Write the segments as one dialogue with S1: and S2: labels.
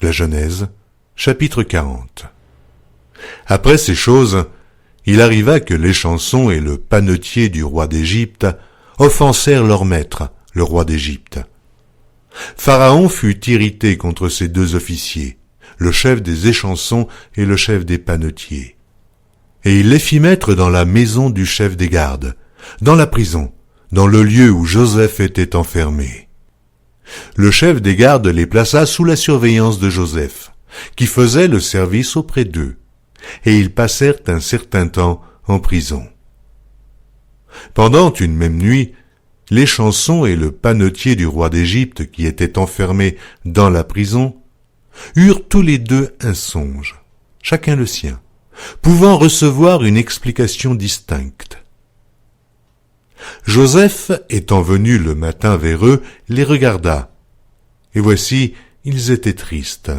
S1: La Genèse, chapitre 40. Après ces choses, il arriva que l'échanson et le panetier du roi d'Égypte offensèrent leur maître, le roi d'Égypte. Pharaon fut irrité contre ces deux officiers, le chef des échansons et le chef des panetiers. Et il les fit mettre dans la maison du chef des gardes, dans la prison, dans le lieu où Joseph était enfermé. Le chef des gardes les plaça sous la surveillance de Joseph, qui faisait le service auprès d'eux, et ils passèrent un certain temps en prison. Pendant une même nuit, l'échanson et le panetier du roi d'Égypte, qui étaient enfermés dans la prison, eurent tous les deux un songe, chacun le sien, pouvant recevoir une explication distincte. Joseph, étant venu le matin vers eux, les regarda, et voici, ils étaient tristes.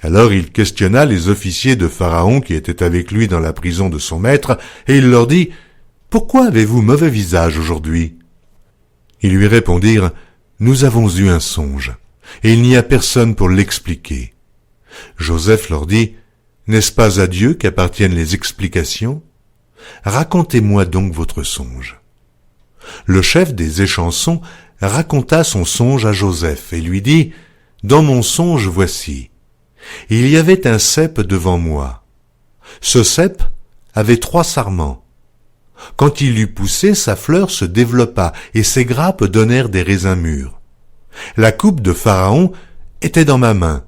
S1: Alors il questionna les officiers de Pharaon qui étaient avec lui dans la prison de son maître, et il leur dit « Pourquoi avez-vous mauvais visage aujourd'hui ?» Ils lui répondirent « Nous avons eu un songe, et il n'y a personne pour l'expliquer. » Joseph leur dit « N'est-ce pas à Dieu qu'appartiennent les explications ? Racontez-moi donc votre songe. » Le chef des échansons raconta son songe à Joseph et lui dit « Dans mon songe, voici. Il y avait un cep devant moi. Ce cep avait 3 sarments. Quand il eut poussé, sa fleur se développa et ses grappes donnèrent des raisins mûrs. La coupe de Pharaon était dans ma main.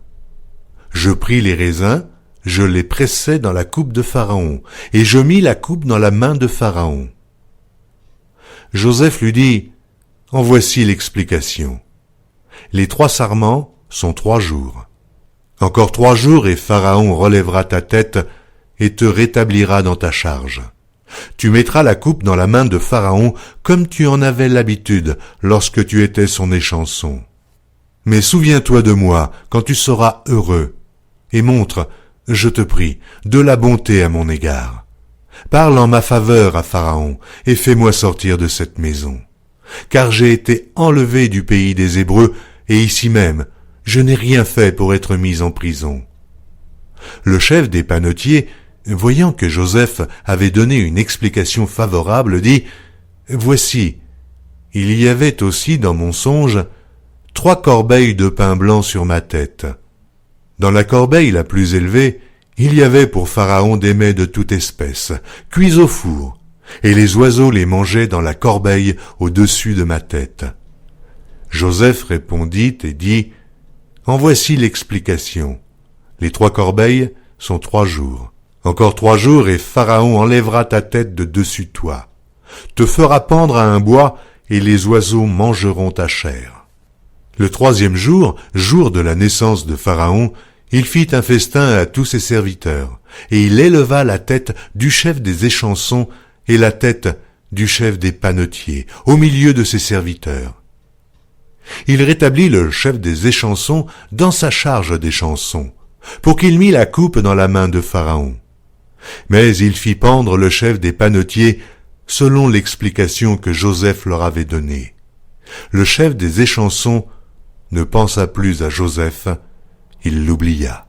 S1: Je pris les raisins, je les pressai dans la coupe de Pharaon, et je mis la coupe dans la main de Pharaon. » Joseph lui dit, « En voici l'explication. Les 3 sarments sont 3 jours. Encore 3 jours et Pharaon relèvera ta tête et te rétablira dans ta charge. Tu mettras la coupe dans la main de Pharaon comme tu en avais l'habitude lorsque tu étais son échanson. Mais souviens-toi de moi quand tu seras heureux et montre, je te prie, de la bonté à mon égard. Parle en ma faveur à Pharaon et fais-moi sortir de cette maison. Car j'ai été enlevé du pays des Hébreux et ici même, je n'ai rien fait pour être mis en prison. » Le chef des panetiers, voyant que Joseph avait donné une explication favorable, dit « Voici, il y avait aussi dans mon songe 3 corbeilles de pain blanc sur ma tête. Dans la corbeille la plus élevée, il y avait pour Pharaon des mets de toute espèce, cuits au four, et les oiseaux les mangeaient dans la corbeille au-dessus de ma tête. » Joseph répondit et dit « En voici l'explication. Les 3 corbeilles sont 3 jours. Encore 3 jours et Pharaon enlèvera ta tête de dessus toi, te fera pendre à un bois et les oiseaux mangeront ta chair. » Le 3e jour, jour de la naissance de Pharaon, il fit un festin à tous ses serviteurs, et il éleva la tête du chef des échansons et la tête du chef des panetiers, au milieu de ses serviteurs. Il rétablit le chef des échansons dans sa charge d'échanson, pour qu'il mît la coupe dans la main de Pharaon. Mais il fit pendre le chef des panetiers selon l'explication que Joseph leur avait donnée. Le chef des échansons ne pensa plus à Joseph, il l'oublia.